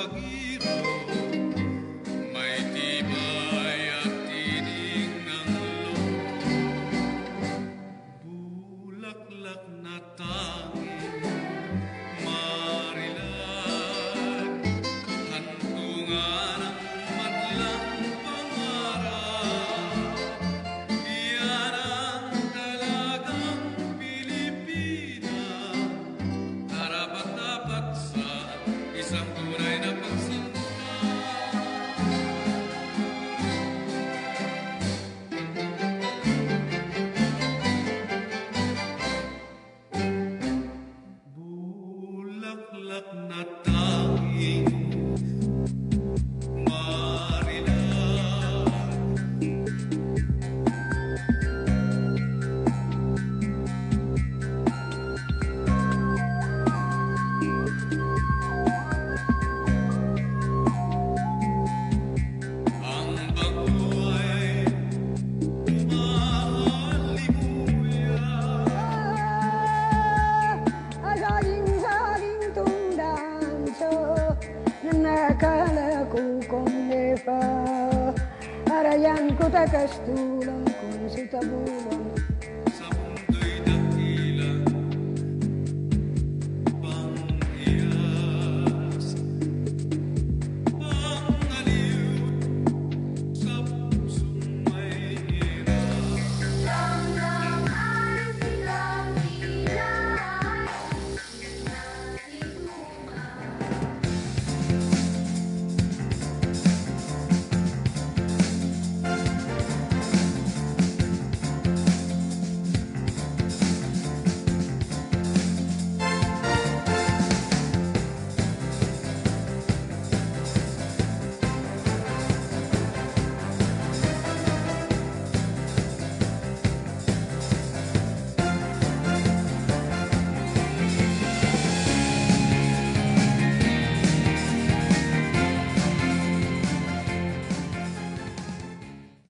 bahagiro, may tibay at tining ng loob. Bulaklak na tanging marilag, hantungan ang madlang pangarap. Yan ang dalagang Pilipina, karapat-dapat sa isang tunay na pagsinta. Bulaklak na tanging marilag, ang bagyo ay umahalimuyak. Saging tungdanso na nakala ko kung nepa. Arayan ko takas tulang kung sa tabunan